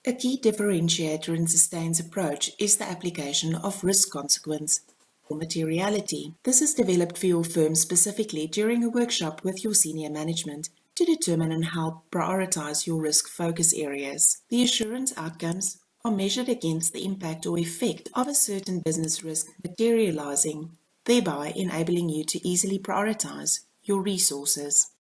A key differentiator in Sustain's approach is the application of risk consequence or materiality. This is developed for your firm specifically during a workshop with your senior management to determine and help prioritize your risk focus areas. The assurance outcomes are measured against the impact or effect of a certain business risk materializing, thereby enabling you to easily prioritize your resources.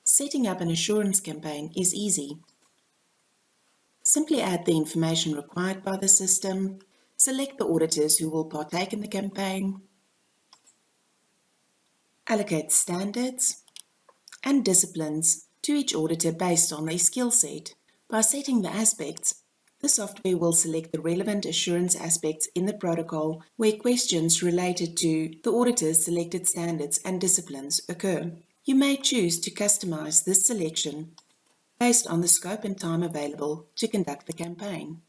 Setting up an assurance campaign is easy. Simply add the information required by the system, select the auditors who will partake in the campaign, allocate standards and disciplines to each auditor based on their skill set. By setting the aspects, the software will select the relevant assurance aspects in the protocol where questions related to the auditor's selected standards and disciplines occur. You may choose to customize this selection based on the scope and time available to conduct the campaign.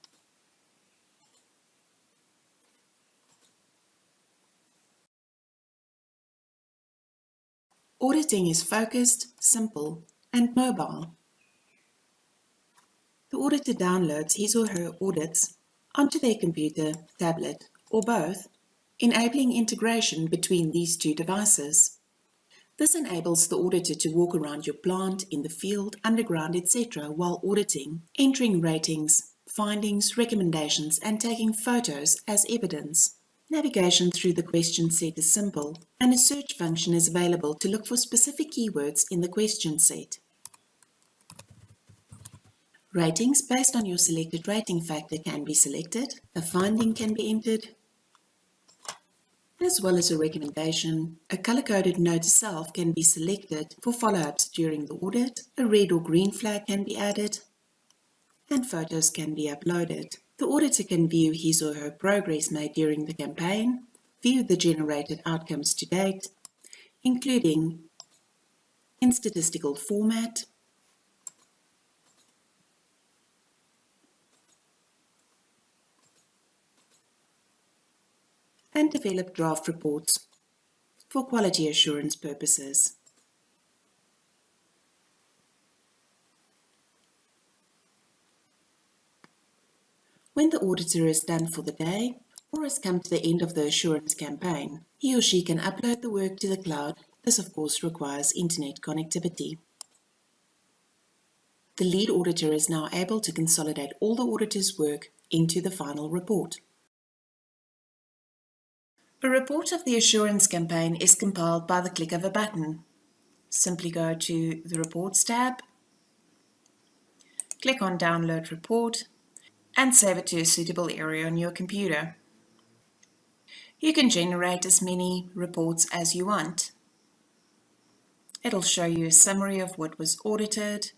Auditing is focused, simple, and mobile. The auditor downloads his or her audits onto their computer, tablet, or both, enabling integration between these two devices. This enables the auditor to walk around your plant, in the field, underground, etc. while auditing, entering ratings, findings, recommendations, and taking photos as evidence. Navigation through the question set is simple, and a search function is available to look for specific keywords in the question set. Ratings based on your selected rating factor can be selected, a finding can be entered, as well as a recommendation. A color-coded note to self can be selected for follow-ups during the audit, a red or green flag can be added, and photos can be uploaded. The auditor can view his or her progress made during the campaign, view the generated outcomes to date, including in statistical format, and develop draft reports for quality assurance purposes. When the auditor is done for the day or has come to the end of the assurance campaign, he or she can upload the work to the cloud. This, of course, requires internet connectivity. The lead auditor is now able to consolidate all the auditor's work into the final report. A report of the assurance campaign is compiled by the click of a button. Simply go to the Reports tab, click on Download Report, and save it to a suitable area on your computer. You can generate as many reports as you want. It'll show you a summary of what was audited,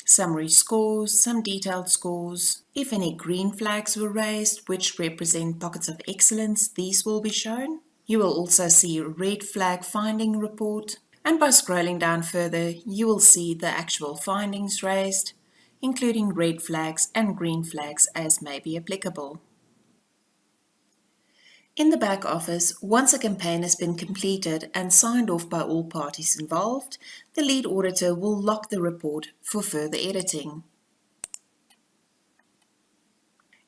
summary scores, some detailed scores. If any green flags were raised, which represent pockets of excellence, these will be shown. You will also see a red flag finding report, and by scrolling down further, you will see the actual findings raised, including red flags and green flags as may be applicable. In the back office, once a campaign has been completed and signed off by all parties involved, the lead auditor will lock the report for further editing.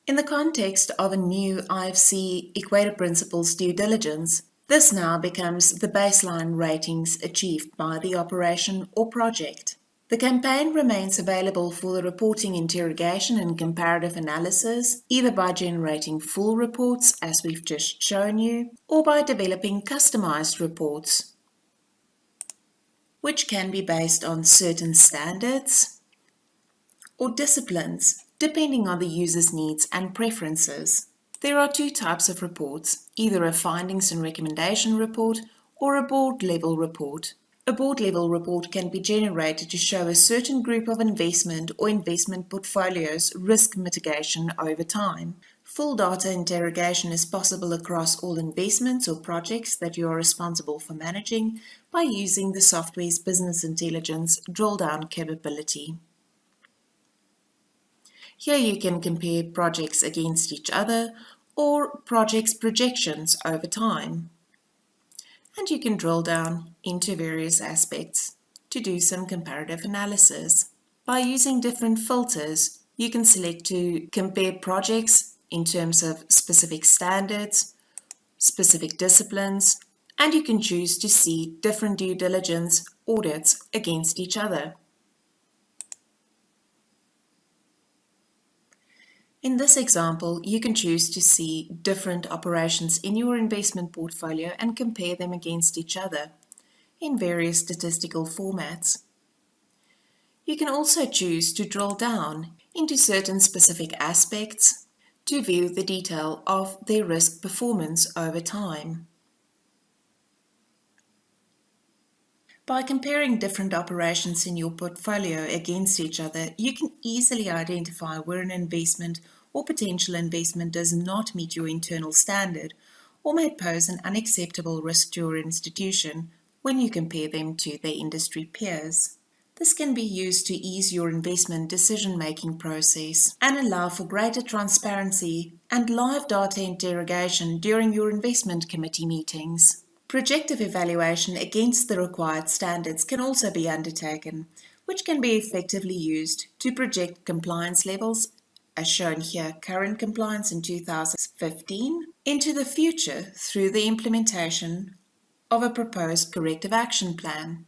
In the context of a new IFC Equator Principles due diligence, this now becomes the baseline ratings achieved by the operation or project. The campaign remains available for the reporting interrogation and comparative analysis, either by generating full reports, as we've just shown you, or by developing customized reports, which can be based on certain standards or disciplines, depending on the user's needs and preferences. There are two types of reports, either a findings and recommendation report or a board-level report. A board-level report can be generated to show a certain group of investment or investment portfolios risk mitigation over time. Full data interrogation is possible across all investments or projects that you are responsible for managing by using the software's business intelligence drill-down capability. Here you can compare projects against each other or projects' projections over time. And you can drill down into various aspects to do some comparative analysis. By using different filters, you can select to compare projects in terms of specific standards, specific disciplines, and you can choose to see different due diligence audits against each other. In this example, you can choose to see different operations in your investment portfolio and compare them against each other in various statistical formats. You can also choose to drill down into certain specific aspects to view the detail of their risk performance over time. By comparing different operations in your portfolio against each other, you can easily identify where an investment or potential investment does not meet your internal standard or may pose an unacceptable risk to your institution when you compare them to their industry peers. This can be used to ease your investment decision-making process and allow for greater transparency and live data interrogation during your investment committee meetings. Projective evaluation against the required standards can also be undertaken, which can be effectively used to project compliance levels, as shown here, current compliance in 2015, into the future through the implementation of a proposed corrective action plan.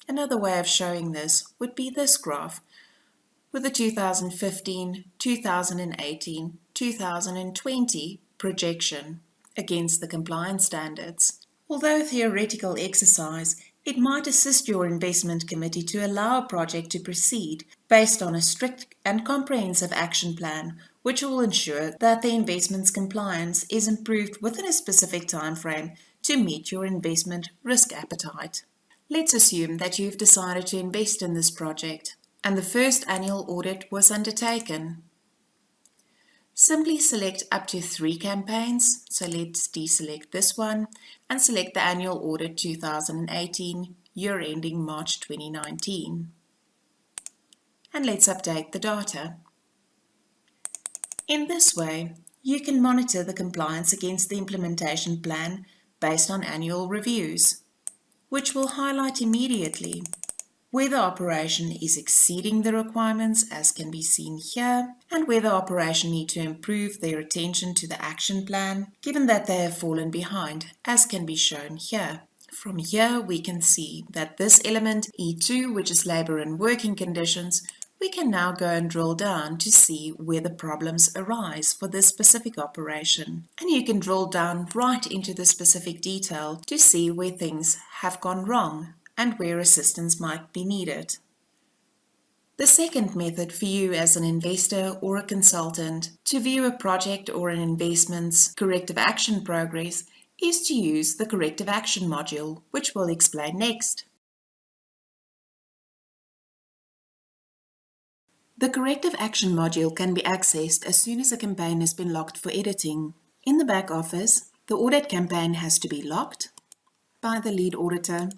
Another way of showing this would be this graph, with the 2015, 2018, 2020 projection against the compliance standards. Although a theoretical exercise, it might assist your investment committee to allow a project to proceed based on a strict and comprehensive action plan, which will ensure that the investment's compliance is improved within a specific time frame to meet your investment risk appetite. Let's assume that you've decided to invest in this project, and the first annual audit was undertaken. Simply select up to 3 campaigns, so let's deselect this one, and select the annual audit 2018, year ending March 2019. And let's update the data. In this way, you can monitor the compliance against the implementation plan based on annual reviews, which will highlight immediately whether operation is exceeding the requirements, as can be seen here, and whether operation need to improve their attention to the action plan, given that they have fallen behind, as can be shown here. From here, we can see that this element, E2, which is labor and working conditions, we can now go and drill down to see where the problems arise for this specific operation. And you can drill down right into the specific detail to see where things have gone wrong and where assistance might be needed. The second method for you as an investor or a consultant to view a project or an investment's corrective action progress is to use the Corrective Action module, which we'll explain next. The Corrective Action module can be accessed as soon as a campaign has been locked for editing. In the back office, the audit campaign has to be locked by the lead auditor,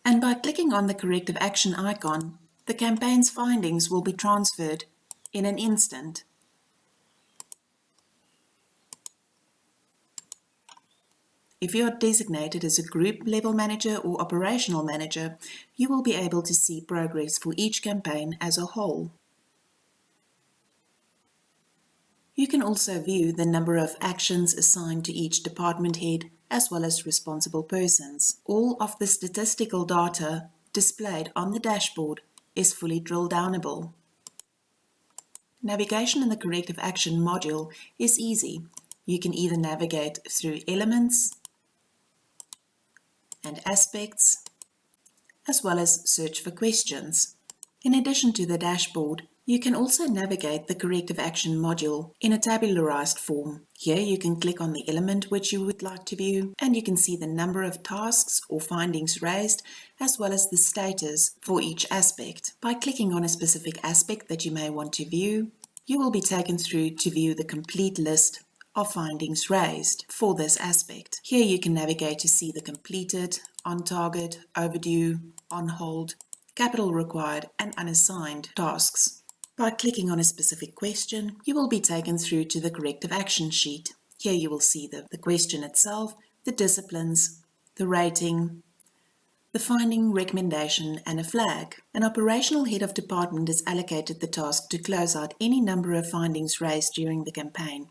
and by clicking on the Corrective Action icon, the campaign's findings will be transferred in an instant. If you are designated as a group level manager or operational manager, you will be able to see progress for each campaign as a whole. You can also view the number of actions assigned to each department head as well as responsible persons. All of the statistical data displayed on the dashboard is fully drill downable. Navigation in the Corrective Action module is easy. You can either navigate through elements and aspects, as well as search for questions. In addition to the dashboard, you can also navigate the Corrective Action module in a tabularized form. Here you can click on the element which you would like to view, and you can see the number of tasks or findings raised, as well as the status for each aspect. By clicking on a specific aspect that you may want to view, you will be taken through to view the complete list of findings raised for this aspect. Here you can navigate to see the completed, on target, overdue, on hold, capital required, and unassigned tasks. By clicking on a specific question, you will be taken through to the Corrective Action sheet. Here you will see the question itself, the disciplines, the rating, the finding, recommendation, and a flag. An operational head of department is allocated the task to close out any number of findings raised during the campaign,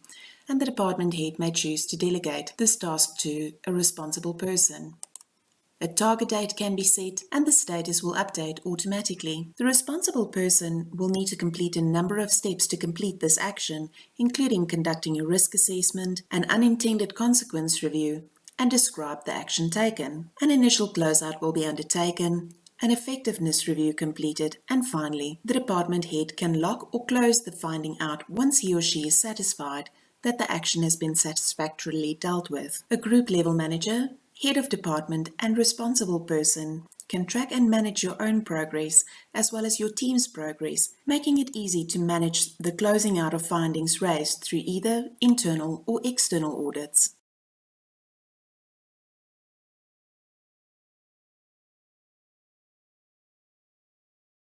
and the department head may choose to delegate this task to a responsible person. A target date can be set and the status will update automatically. The responsible person will need to complete a number of steps to complete this action, including conducting a risk assessment, an unintended consequence review, and describe the action taken. An initial closeout will be undertaken, an effectiveness review completed, and finally, the department head can lock or close the finding out once he or she is satisfied that the action has been satisfactorily dealt with. A group level manager, head of department, and responsible person can track and manage your own progress as well as your team's progress, making it easy to manage the closing out of findings raised through either internal or external audits.